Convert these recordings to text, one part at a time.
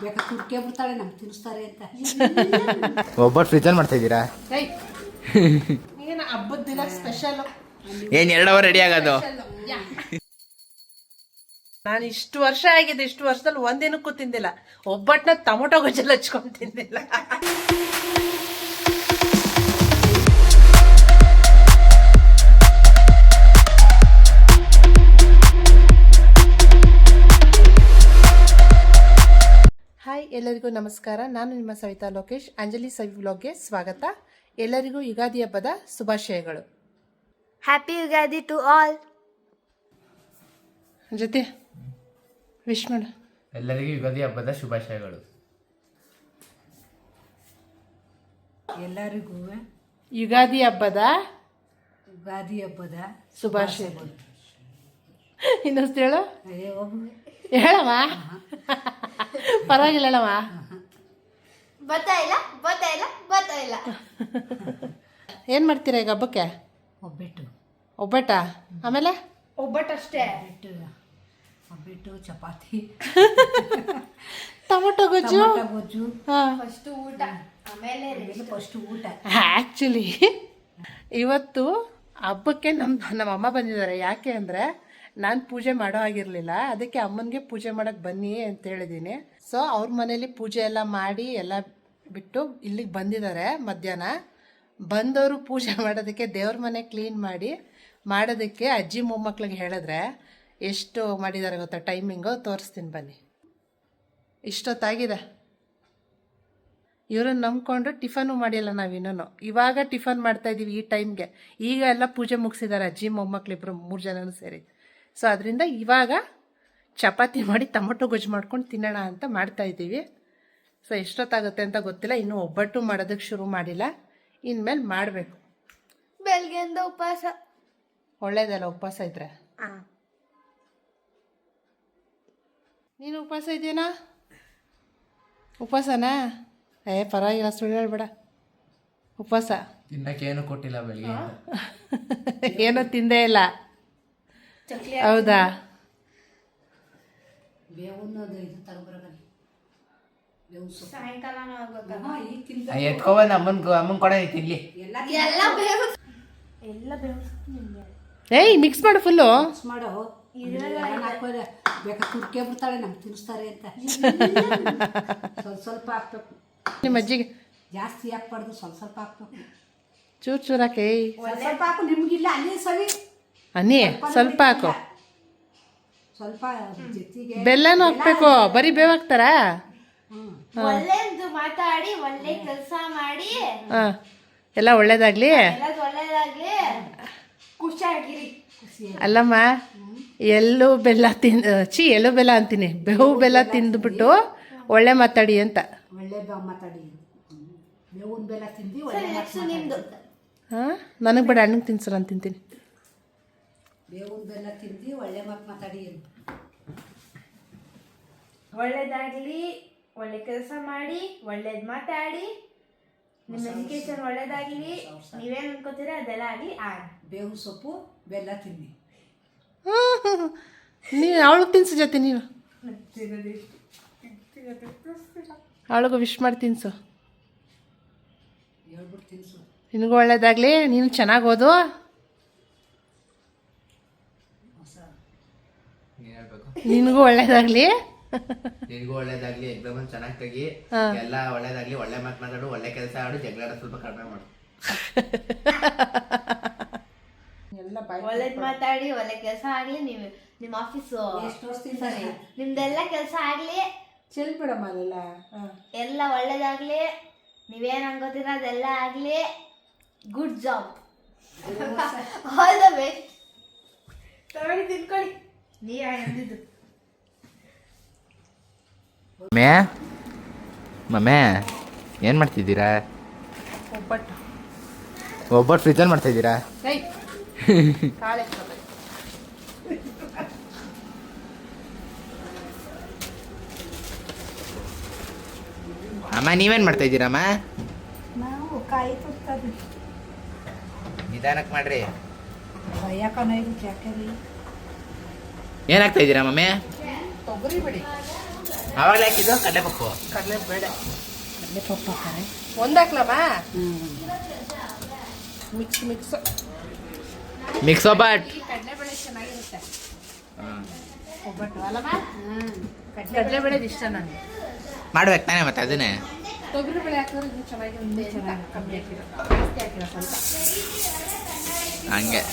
ಬೇಕಾದ್ರೆ ತುರ್ಕೆ ಬಿಡ್ತಾಳೆ ನಮ್ಗೆ ತಿನ್ನಿಸ್ತಾರೆ ಅಂತ. ಒಬ್ಬಟ್ಟು ಫ್ರಿಜಲ್ಲಿ ಮಾಡ್ತಾ ಇದ್ದೀರಾ? ಏನು ಹಬ್ಬದ ದಿನ ಸ್ಪೆಷಲ್. ಏನು 2 ಅವರ್ ರೆಡಿ ಆಗೋದು? ನಾನು ಇಷ್ಟು ವರ್ಷ ಆಗಿದೆ, ಇಷ್ಟು ವರ್ಷದಲ್ಲಿ ಒಂದಿನಕ್ಕೂ ತಿಂದಿಲ್ಲ ಒಬ್ಬಟ್ಟನ್ನ. ಟೊಮೊಟೊ ಗೊಜ್ಜಲ್ಲಿ ಹಚ್ಕೊಂಡು ತಿಂದಿಲ್ಲ. ಹಾಯ್, ಎಲ್ಲರಿಗೂ ನಮಸ್ಕಾರ. ನಾನು ನಿಮ್ಮ ಸವಿತಾ ಲೋಕೇಶ್. ಅಂಜಲಿ ಸವಿ ವ್ಲಾಗ್ಗೆ ಸ್ವಾಗತ. ಎಲ್ಲರಿಗೂ ಯುಗಾದಿ ಹಬ್ಬದ ಶುಭಾಶಯಗಳು. Happy Ugadi to all. ಜೊತೆ ವಿಶ್ ಮಾಡು. ಎಲ್ಲರಿಗೂ ಯುಗಾದಿ ಹಬ್ಬದ ಶುಭಾಶಯಗಳು. ಎಲ್ಲರಿಗೂ ಯುಗಾದಿ ಹಬ್ಬದ ಶುಭಾಶಯಗಳು. ಇನ್ನೊಂದು ಹೇಳು. ಹೇಳವ, ಪರವಾಗಿಲ್ಲ ಹೇಳವ. ಗೊತ್ತಾಯಿಲ್ಲ. ಏನು ಮಾಡ್ತೀರಾ ಈಗ ಹಬ್ಬಕ್ಕೆ? ಒಬ್ಬಟ್ಟ, ಆಮೇಲೆ ಒಬ್ಬಟ್ಟಷ್ಟೇ. ಒಬ್ಬಟ್ಟು, ಚಪಾತಿ, ಟೊಮೊಟೊ ಗೊಜ್ಜು. ಹಾಂ, ಫಸ್ಟ್ ಊಟ, ಆಮೇಲೆ ಫಸ್ಟ್ ಊಟ. ಆ್ಯಕ್ಚುಲಿ ಇವತ್ತು ಹಬ್ಬಕ್ಕೆ ನಮ್ಮ ಅಮ್ಮ ಬಂದಿದ್ದಾರೆ. ಯಾಕೆ ಅಂದರೆ ನಾನು ಪೂಜೆ ಮಾಡೋ ಆಗಿರಲಿಲ್ಲ, ಅದಕ್ಕೆ ಅಮ್ಮನಿಗೆ ಪೂಜೆ ಮಾಡೋಕ್ಕೆ ಬನ್ನಿ ಅಂತ ಹೇಳಿದ್ದೀನಿ. ಸೊ ಅವ್ರ ಮನೇಲಿ ಪೂಜೆ ಎಲ್ಲ ಮಾಡಿ ಎಲ್ಲ ಬಿಟ್ಟು ಇಲ್ಲಿಗೆ ಬಂದಿದ್ದಾರೆ. ಮಧ್ಯಾಹ್ನ ಬಂದವರು ಪೂಜೆ ಮಾಡೋದಕ್ಕೆ, ದೇವ್ರ ಮನೆ ಕ್ಲೀನ್ ಮಾಡೋದಕ್ಕೆ ಅಜ್ಜಿ ಮೊಮ್ಮಕ್ಳಿಗೆ ಹೇಳಿದ್ರೆ ಎಷ್ಟು ಮಾಡಿದ್ದಾರೆ ಗೊತ್ತಾ? ಟೈಮಿಂಗು ತೋರಿಸ್ತೀನಿ ಬನ್ನಿ. ಇಷ್ಟೊತ್ತಾಗಿದೆ. ಇವ್ರನ್ನ ನಂಬ್ಕೊಂಡು ಟಿಫನು ಮಾಡಿಲ್ಲ ನಾವಿನ್ನೂ. ಇವಾಗ ಟಿಫನ್ ಮಾಡ್ತಾಯಿದ್ದೀವಿ ಈ ಟೈಮ್ಗೆ. ಈಗ ಎಲ್ಲ ಪೂಜೆ ಮುಗಿಸಿದ್ದಾರೆ ಅಜ್ಜಿ ಮೊಮ್ಮಕ್ಳಿಬ್ರು 3 ಜನನೂ ಸೇರಿ. ಸೊ ಅದರಿಂದ ಇವಾಗ ಚಪಾತಿ ಮಾಡಿ ಟೊಮೊಟೊ ಗೊಜ್ಜು ಮಾಡ್ಕೊಂಡು ತಿನ್ನೋಣ ಅಂತ ಮಾಡ್ತಾಯಿದ್ದೀವಿ. ಸೊ ಎಷ್ಟೊತ್ತಾಗುತ್ತೆ ಅಂತ ಗೊತ್ತಿಲ್ಲ. ಇನ್ನೂ ಒಬ್ಬಟ್ಟು ಮಾಡೋದಕ್ಕೆ ಶುರು ಮಾಡಿಲ್ಲ, ಇನ್ಮೇಲೆ ಮಾಡಬೇಕು. ಬೆಳಗ್ಗೆಯಿಂದ ಉಪವಾಸ. ಒಳ್ಳೇದಲ್ಲ ಉಪವಾಸ ಇದ್ರೆ. ನೀನು ಉಪವಾಸ ಇದೆಯಾ? ಉಪವಾಸನಾ? ಪರವಾಗಿಲ್ಲ, ಸುಳ್ಳು ಹೇಳ್ಬೇಡ. ಉಪವಾಸ. ತಿನ್ನಕ್ಕೇನು ಕೊಟ್ಟಿಲ್ಲ ಬೆಳಿಗ್ಗೆ. ಏನೂ ತಿಂದೇ ಇಲ್ಲ. ಹೌದಾ? ಎತ್ಕೊಬಂದು ಅಮ್ಮನ್ ಕೊಡ ತಿನ್ಲಿ. ಏಯ್, ಮಿಕ್ಸ್ ಮಾಡು, ಫುಲ್ಲು ಮಾಡು. ಬೇಕಾದ್ರೆ ತುರ್ಕೆ ಬಿಡ್ತಾಳೆ ನಮ್ಗೆ ತಿನ್ನಿಸ್ತಾರೆ ಅಂತ. ಸ್ವಲ್ಪ ಹಾಕ್ಬೇಕು. ನಿಮ್ಮ ಅಜ್ಜಿಗೆ ಜಾಸ್ತಿ ಹಾಕ್ಬಾರ್ದು, ಸ್ವಲ್ಪ ಹಾಕ್ಬೇಕು. ಚೂರು ಹಾಕಿ. ಸ್ವಲ್ಪ ಹಾಕು, ನಿಮ್ಗಿಲ್ಲ ಅಲ್ಲಿ ಸವಿ. ಅನ್ನಿ ಸ್ವಲ್ಪ ಹಾಕು. ಸ್ವಲ್ಪ ಜೊತೆಗೆ ಬೆಲ್ಲನೂ ಹಾಕ್ಬೇಕು. ಬರೀ ಬೇವಾಗ್ತಾರಾ? ಒಳ್ಳೇದು ಮಾತಾಡಿ, ಒಳ್ಳೆ ಕೆಲಸ ಮಾಡಿ, ಎಲ್ಲ ಒಳ್ಳೇದಾಗ್ಲಿ, ಒಳ್ಳೇದಾಗ್ಲಿ, ಖುಷಿಯಾಗಿರಿ. ಅಲ್ಲಮ್ಮ, ಎಳ್ಳು ಬೆಲ್ಲ ಎಳ್ಳು ಬೆಲ್ಲ ಅಂತೀನಿ, ಬೇವು ಬೆಲ್ಲ ತಿಂದುಬಿಟ್ಟು ಒಳ್ಳೆ ಮಾತಾಡಿ ಅಂತ. ಒಳ್ಳೆ ಮಾತಾಡಿ, ಬೇವಿನ ಬೆಲ್ಲ ತಿಂದು ನಿಮ್ದು. ಹಾಂ, ನನಗೆ ಬೇಡ, ಅಣ್ಣಗೆ ತಿನ್ಸು, ನಾನು ತಿಂತೀನಿ. ಬೇವಿನ ಬೆಲ್ಲ ತಿಂದು ಒಳ್ಳೆ ಮಾತಾಡಿ. ಒಳ್ಳೇದಾಗ್ಲಿ, ಒಳ್ಳೆ ಕೆಲಸ ಮಾಡಿ, ಒಳ್ಳೇದು ಮಾತಾಡಿ, ನಿಮ್ಮ ಎಜುಕೇಶನ್ ಒಳ್ಳೇದಾಗ್ಲಿ, ನೀವೇನು ಅನ್ಕೋತೀರಾ ಅದೆಲ್ಲ ಆಗಲಿ. ಬೇವು ಸೊಪ್ಪು ಬೆಲ್ಲ ತಿನ್ನಿ. ನೀವು ಅವಳಿಗೆ ತಿನ್ಸು ಜೊತೆ. ನೀನು ಅವಳಿಗೂ ವಿಶ್ ಮಾಡಿ ತಿನ್ಸು. ಹೇಳ್ಬಿಟ್ಟು ತಿನ್ಸು. ನಿನಗೂ ಒಳ್ಳೇದಾಗ್ಲಿ, ನೀನು ಚೆನ್ನಾಗಿ ಓದು. ನಿನಗೂ ಒಳ್ಳೇದಾಗ್ಲಿ, ನಿನಗೂ ಒಳ್ಳೇದಾಗ್ಲಿ, ಎಕ್ಸಾಮ್ ಚೆನ್ನಾಗಿ ತೆಗಿ, ಎಲ್ಲ ಒಳ್ಳೇದಾಗ್ಲಿ, ಒಳ್ಳೆ ಮಾತನಾಡು, ಒಳ್ಳೆ ಕೆಲಸ ಆಡು, ಜಗಳ ಸ್ವಲ್ಪ ಕಡಿಮೆ ಮಾಡು. ಒಳ್ಳೇದ್ ಮಾತಾಡಿ, ಒಳ್ಳೆ ಕೆಲಸ ಆಗ್ಲಿ, ನೀವು ನಿಮ್ಮ ಆಫೀಸು ನಿಮ್ದೆಲ್ಲ ಕೆಲಸ ಆಗ್ಲಿ, ಚೆಲ್ಬಿಡಮ್ಮ ಎಲ್ಲ ಒಳ್ಳೇದಾಗ್ಲಿ, ನೀವೇನ್ ಅನ್ಕೋತೀರ ಅದೆಲ್ಲ ಆಗ್ಲಿ. Good job, all the best. ತಗೊಳ್ಳಿ, ತಿನ್ಕೊಳ್ಳಿ. ನೀವೇ ಅಂದಿದ್ದು. ಮಮ್ಮೆ ಏನು ಮಾಡ್ತಿದ್ದೀರಾ? ಒಬ್ಬಟ್ಟು ಫ್ರಿಜಲ್ಲಿ ಮಾಡ್ತಾ ಇದ್ದೀರಾ? ಅಮ್ಮ ನೀವೇನು ಮಾಡ್ತಾ ಇದ್ದೀರಮ್ಮ? ನಾವು ಕಾಯಿ ತುರ್ತಾ ನಿಧಾನಕ್ಕೆ ಮಾಡ್ರಿ. ಯಾಕಂದ್ರೆ ಏನಾಗ್ತಾ ಇದ್ದೀರಾ ಮಮ್ಮಿ? ತೊಗರಿ ಬಿಡಿ. ಅವಾಗಲೇ ಹಾಕಿದ್ದು ಕಡಲೆಪಪ್ಪು. ಕಡಲೆ ಬೇಡ, ಕಡಲೆಪಪ್ಪು ಹಾಕಾರೆ. ಒಂದು ಹಾಕ್ಲಮ್ಮ? ಮಿಕ್ಸ್ ಮಿಕ್ಸ್ ಒಬ್ಬಟ್ಟು. ಕಡಲೆಬೇಳೆ ಚೆನ್ನಾಗಿರುತ್ತೆ. ಒಬ್ಬಟ್ಟು ಅಲ್ಲಮ್ಮ? ಕಡಲೆಬೇಳೆದು ಇಷ್ಟ ನನಗೆ. ಮಾಡ್ಬೇಕು ತಾನೇ ಮತ್ತೆ ಅದನ್ನೇ. ತೊಗರಿಬೇಳೆ ಹಾಕಿದ್ರೆ ಇನ್ನೂ ಚೆನ್ನಾಗಿರುತ್ತೆ. ಕಮ್ಮಿ ಹಾಕಿರೋ, ಜಾಸ್ತಿ ಹಾಕಿರೋ ಸ್ವಲ್ಪ. ಹಂಗೆ.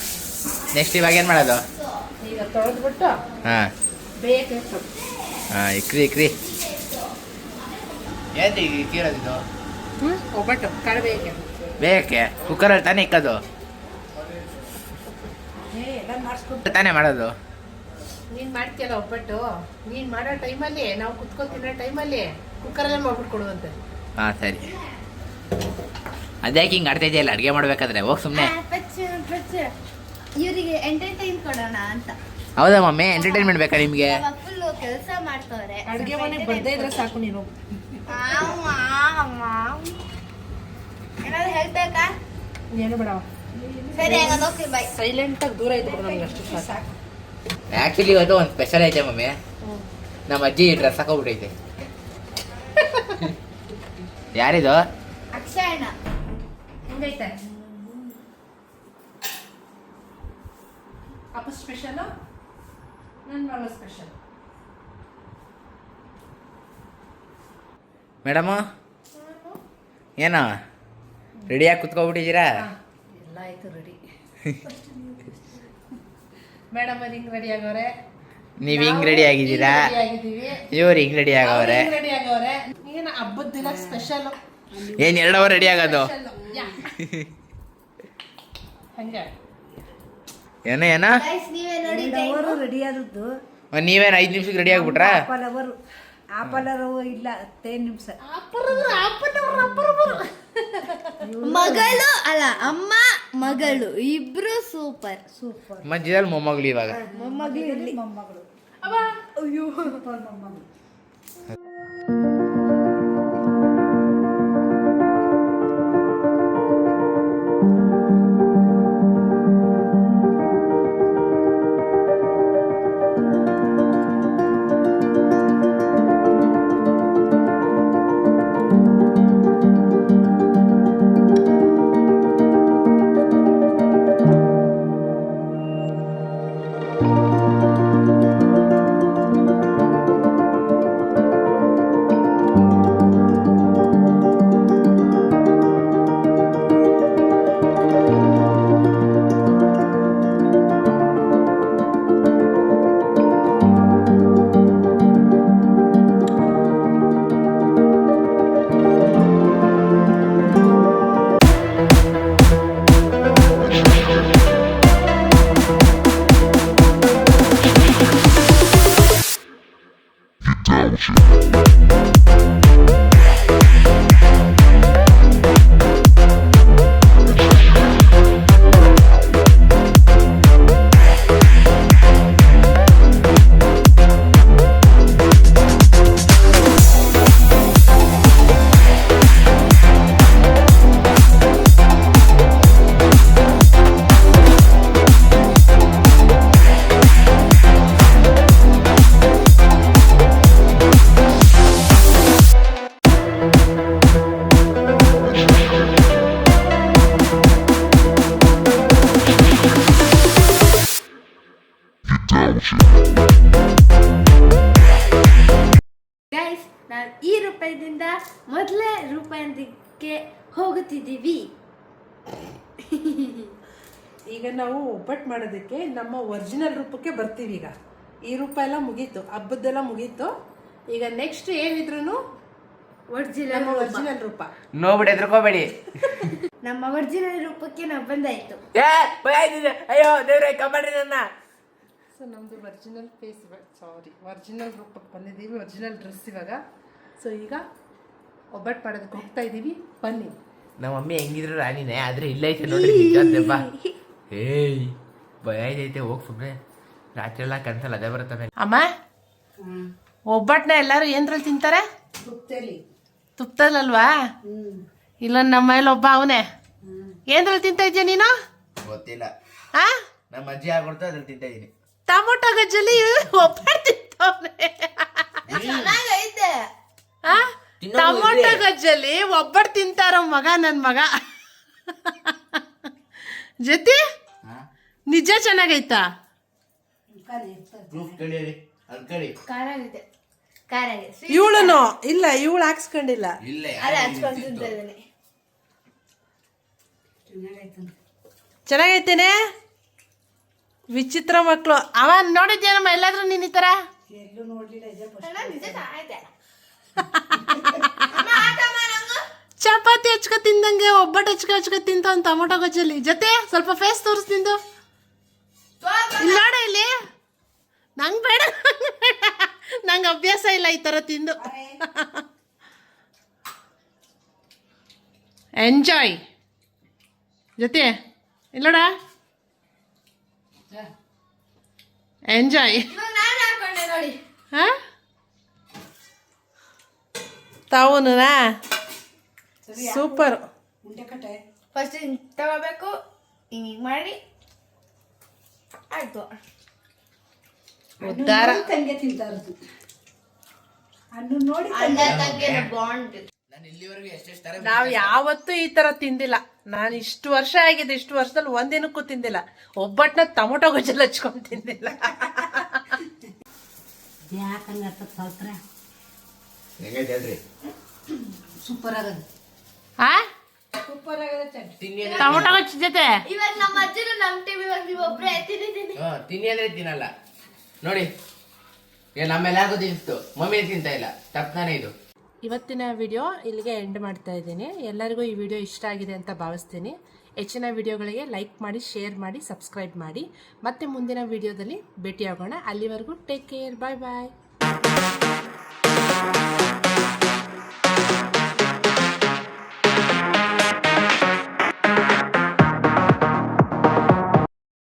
ನೆಕ್ಸ್ಟ್ ಇವಾಗ ಏನು ಮಾಡೋದು? ಈಗ ತೊಳೆದ್ಬಿಟ್ಟು ಹಾಂ ಬೇಯಕ್ಕೆ ಹಾಂ ಇಕ್ರಿ ಏನು ಈಗ ಇಕ್ಕಿರೋದಿದ್ದು? ಒಬ್ಬಟ್ಟು ಕಾಳು ಬೇಯಕ್ಕೆ. ಬೇಯಕ್ಕೆ ಕುಕ್ಕರಲ್ಲಿ ತಾನೇ ಇಕ್ಕೋದು? ತಾನೇ ಮಾಡೋದು? ನೀನು ಮಾಡ್ತೀಯಲ್ಲ ಒಬ್ಬಟ್ಟು, ನೀನು ಮಾಡೋ ಟೈಮಲ್ಲಿ ನಾವು ಕುತ್ಕೊಂಡು ತಿನ್ನೋ ಟೈಮಲ್ಲಿ ಕುಕ್ಕರಲ್ಲೇ ಮಾಡ್ಬಿಟ್ಟು ಕೊಡುವಂತೆ. ಹಾಂ ಸರಿ. ಅದ್ಯಾಕೆ ಹಿಂಗೆ ಆಡ್ತಾ ಇದೆಯಲ್ಲ ಅಡುಗೆ ಮಾಡ್ಬೇಕಾದ್ರೆ? ಹೋಗಿ ಸುಮ್ಮನೆ. ಇವರಿಗೆ ಎಂಟರ್ಟೈನ್ ಕೊಡೋಣ ಅಂತ. ಹೌದಾ ಮಮ್ಮಿ, ಎಂಟರ್ಟೈನ್ಮೆಂಟ್ ಬೇಕಾ ನಿಮಗೆ? ಫುಲ್ ಕೆಲಸ ಮಾಡ್ತವ್ರೆ. ಅಡುಗೆ ಮನೆಗೆ ಬರ್ದೇ ಇದ್ರೆ ಸಾಕು ನೀನು. ಏನಾದ್ರು ಹೇಳ್ಬೇಕಾ? ಏನು ಬೇಡವ, ಸರಿ ಹಂಗಾದ್ರೆ ಓಕೆ ಬಾಯ್. ಸೈಲೆಂಟಾಗಿ ದೂರ ಇದ್ಬಿಡು ನಮ್ಗೆ, ಅಷ್ಟು ಸಾಕು. ಆ್ಯಕ್ಚುಲಿ ಇವತ್ತು ಒಂದು ಸ್ಪೆಷಲ್ ಐತೆ ಮಮ್ಮಿ. ನಮ್ಮ ಅಜ್ಜಿ ಡ್ರೆಸ್ ಹಾಕೋಬಿಟ್ಟೈತೆ. ಯಾರಿದು? ಅಕ್ಷಯಣ್ಣ. ಹೆಂಗೈತೆ ಅಪ್ಪ ಸ್ಪೆಷಲು, ನನ್ನ ಮಗಳ ಸ್ಪೆಷಲ್. ಮೇಡಮು ಏನೋ ರೆಡಿಯಾಗಿ ಕುತ್ಕೊಬಿಟ್ಟಿದ್ದೀರಾ? ಎಲ್ಲ ಆಯ್ತು ರೆಡಿ. ಮೇಡಮ್ ಅದು ಹಿಂಗೆ ರೆಡಿ ಆಗವ್ರೆ, ನೀವು ಹಿಂಗೆ ರೆಡಿ ಆಗಿದ್ದೀರಾ, ಇವ್ರು ಹಿಂಗೆ ರೆಡಿ ಆಗವ್ರೆ. ರೆಡಿ ಆಗವ್ರೆ. ಏನು ಹಬ್ಬದ ದಿನ ಸ್ಪೆಷಲ್. ಏನು 2 ಅವರ್ ರೆಡಿ ಆಗೋದು? ಹಂಗೆ ಏನೋ ಗೈಸ್ ನೀವೇ ನೋಡಿ ರೆಡಿ ಆದದ್ದು. ನೀವೇನು 5 ನಿಮಿಷಕ್ಕೆ ರೆಡಿ ಆಗ್ಬಿಟ್ರಾ? ಆಪಲರು ಇಲ್ಲ 10 ನಿಮಿಷ. ಮಗಳು ಅಲ್ಲ ಅಮ್ಮ ಮಗಳು ಇಬ್ರು ಸೂಪರ್. ಮಧ್ಯದಲ್ಲಿ ಮೊಮ್ಮಗಳು ಇವಾಗ. ಮೊಮ್ಮಗಳು ಅಯ್ಯೋ ಮೊಮ್ಮಗಳು. ಗೈಸ್ ನಾವು ಈ ರೂಪಾಯಿದಿಂದ ಮೊದಲೇ ರೂಪಾಯಿಗೆ ಹೋಗುತ್ತಿದ್ದೀವಿ. ಈಗ ನಾವು ಒಬ್ಬಟ್ಟು ಮಾಡೋದಕ್ಕೆ ನಮ್ಮ ಒರಿಜಿನಲ್ ರೂಪಕ್ಕೆ ಬರ್ತೀವಿ. ಈಗ ಈ ರೂಪ ಎಲ್ಲ ಮುಗೀತು, ಹಬ್ಬದ್ದೆಲ್ಲ ಮುಗೀತು. ಈಗ ನೆಕ್ಸ್ಟ್ ಏನಿದ್ರು ಒರಿಜಿನಲ್ ರೂಪ ನೋಡ್ಬಿಡಿ, ಎದ್ರಕೋಬೇಡಿ. ನಮ್ಮ ಒರಿಜಿನಲ್ ರೂಪಕ್ಕೆ ನಾವು ಬಂದಾಯ್ತು. ಅಯ್ಯೋ ದೇವ್ರೆ ಕಬಡ್ಡಿ ನನ್ನ. ಸೊ ನಮ್ಮದು ಒರಿಜಿನಲ್ ಫೇಸ್, ಒರಿಜಿನಲ್ ರೂಪಕ್ಕೆ ಬಂದಿದ್ದೀವಿ, ಒರಿಜಿನಲ್ ಡ್ರೆಸ್ ಇವಾಗ. ಸೊ ಈಗ ಒಬ್ಬಟ್ಟು ಮಾಡೋದಕ್ಕೆ ಹೋಗ್ತಾ ಇದ್ದೀವಿ, ಬನ್ನಿ. ನಮ್ಮ ಮಮ್ಮಿ ಹೆಂಗಿದ್ರು ರಾಣಿನೇ, ಆದ್ರೆ ಇಲ್ಲೈತೆ ನೋಡ್ರಿ ನಿಜ. ಏಯ್ ಭಯ ಐತೆ, ಹೋಗಿ ಸುಮ್ಮನೆ ರಾತ್ರಿ ಎಲ್ಲ ಕನ್ಸಲ್ಲ ಅದೇ ಬರುತ್ತೆ. ಅಮ್ಮ ಒಬ್ಬಟ್ಟನ್ನ ಎಲ್ಲರೂ ಏನ್ರಲ್ಲಿ ತಿಂತಾರೆ? ತುಪ್ಪದಲ್ಲಲ್ವಾ? ಇಲ್ಲ ನಮ್ಮ ಮನೇಲಿ ಒಬ್ಬ ಅವನೇ. ಏನ್ರಲ್ಲಿ ತಿಂತ ಇದ್ಯಾ ನೀನು? ಗೊತ್ತಿಲ್ಲ, ಆ ನಮ್ಮ ಅಜ್ಜಿ ಆಗ್ಬಿಡ್ತು ಅದ್ರಲ್ಲಿ ತಿಂತಾ ಇದೀನಿ. ಟೊಮೊಟೊ ಗಜ್ಜಲಿ ಒಬ್ಬಟ್ಟು ತಿಂತ. ಚೆನ್ನಾಗೈತೆ. ಟೊಮೊಟೊ ಗೊಜ್ಜಲ್ಲಿ ಒಬ್ಬಟ್ಟು ತಿಂತಾರ ಮಗ ನನ್ನ ಮಗ. ಜೊತೆ ನಿಜ ಚೆನ್ನಾಗೈತಾ? ಖಾರ ಆಗಿದೆ. ಖಾರ ಆಗಿದೆ. ಇವಳನು ಇಲ್ಲ, ಇವಳು ಹಾಕ್ಸ್ಕೊಂಡಿಲ್ಲ. ಅದೇ ಹಚ್ಕೊಂಡು ತಿಂತಾ ಇದ್ದೀನಿ. ಚೆನ್ನಾಗೈತೇನೆ. ವಿಚಿತ್ರ ಮಕ್ಕಳು. ಅವ ನೋಡಿದ್ಯೇನಮ್ಮ ಎಲ್ಲಾದ್ರೂ ನೀನ್ ಈ ತರ? ಎಲ್ಲೂ ನೋಡ್ಲಿಲ್ಲ, ಇದೇ first. ಅಣ್ಣ, ನಿಜ ಚೆನ್ನಾಗೈತೆ. ಅಮ್ಮ, ಹಾಕಮ್ಮ ನಂಗೂ. ಚಪಾತಿ ಹಚ್ಕೊ ತಿಂದಂಗೆ ಒಬ್ಬಟ್ಟು ಹಚ್ಕೊ ತಿಂತ ಒಂದು ಟೊಮೊಟೊ ಗೊಜ್ಜಲ್ಲಿ. ಜೊತೆ ಸ್ವಲ್ಪ ಫೇಸ್ ತೋರಿಸ್ ತಿಂದು. ಇಲ್ಲಿ ನೋಡ ಇಲ್ಲಿ. ನಂಗೆ ಬೇಡ, ನಂಗೆ ಅಭ್ಯಾಸ ಇಲ್ಲ ಈ ಥರ ತಿಂದು. ಎಂಜಾಯ್ ಜೊತೆ. ಇಲ್ಲೋಡ, ಎಂಜಾಯ್. ಇವಾಗ ನಾನು ಹಾಕೊಂಡೆ ನೋಡಿ. ಹಾ, ತಾವುನಾ ಸೂಪರ್. ಉಂಡೆ ಕಟ್ಟೆ ಫಸ್ಟ್ ಹಿಂಗೆ ತಗೋಬೇಕು, ಹಿಂಗೆ ಮಾಡಿ ಆಯ್ತು. ಉದ್ಧಾರ. ತಂಗೆ ತಿಂತಾ ಇರೋದು. ಹಣ್ಣು ನೋಡಿ ಅಣ್ಣ ತಂಗಿನ ಬಾಂಡ್. ನಾನು ಇಲ್ಲಿವರೆಗೂ ಎಷ್ಟೆಷ್ಟು ತರ ನಾವು ಯಾವತ್ತೂ ಈ ತರ ತಿಂದಿಲ್ಲ. ನಾನು ಇಷ್ಟು ವರ್ಷ ಆಗಿದೆ, ಇಷ್ಟು ವರ್ಷದಲ್ಲಿ ಒಂದಿನಕ್ಕೂ ತಿಂದಿಲ್ಲ. ಒಬ್ಬಟ್ಟನ್ನ ಟೊಮೊಟೊ ಗೊಜ್ಜಲ್ಲಿ ಹಚ್ಕೊಂಡು ತಿಂದಿಲ್ಲ. ಯಾಕಂಗ ಸ್ವಲ್ಪ ಹೆಂಗೈತೆ ಹೇಳ್ರಿ? ಸೂಪರ್ ಆಗದು. ಆ ಸೂಪರ್ ಆಗದ ಚಟ್ನಿ. ತಿನ್ನಿ ಟೊಮೊಟೊ ಗೊಜ್ಜ ಜೊತೆ ಇವಾಗ ನಮ್ಮ ಅಜ್ಜನು ನಮ್ಮ ಟಿವಿ ಇವಾಗ ನೀವು ಒಬ್ಬರೇ ತಿಂದಿದ್ದೀನಿ. ತಿನ್ನಿ ಅಂದ್ರೆ ತಿನ್ನಲ್ಲ ನೋಡಿ. ಈಗ ನಮ್ಮೆಲ್ಲ ಯಾಕೋ ತಿನ್ನಿಸ್ತು, ಮಮ್ಮಿ ತಿಂತಾ ಇಲ್ಲ. ತಪ್ಪನೇ ಇದು. ಇವತ್ತಿನ ವಿಡಿಯೋ ಇಲ್ಲಿಗೆ ಎಂಡ್ ಮಾಡ್ತಾ ಇದ್ದೀನಿ. ಎಲ್ಲರಿಗೂ ಈ ವಿಡಿಯೋ ಇಷ್ಟ ಆಗಿದೆ ಅಂತ ಭಾವಿಸ್ತೀನಿ. ಹೆಚ್ಚಿನ ವಿಡಿಯೋಗಳಿಗೆ ಲೈಕ್ ಮಾಡಿ, ಶೇರ್ ಮಾಡಿ, ಸಬ್ಸ್ಕ್ರೈಬ್ ಮಾಡಿ. ಮತ್ತೆ ಮುಂದಿನ ವಿಡಿಯೋದಲ್ಲಿ ಭೇಟಿಯಾಗೋಣ. ಅಲ್ಲಿವರೆಗೂ ಟೇಕ್ ಕೇರ್. ಬಾಯ್ ಬಾಯ್.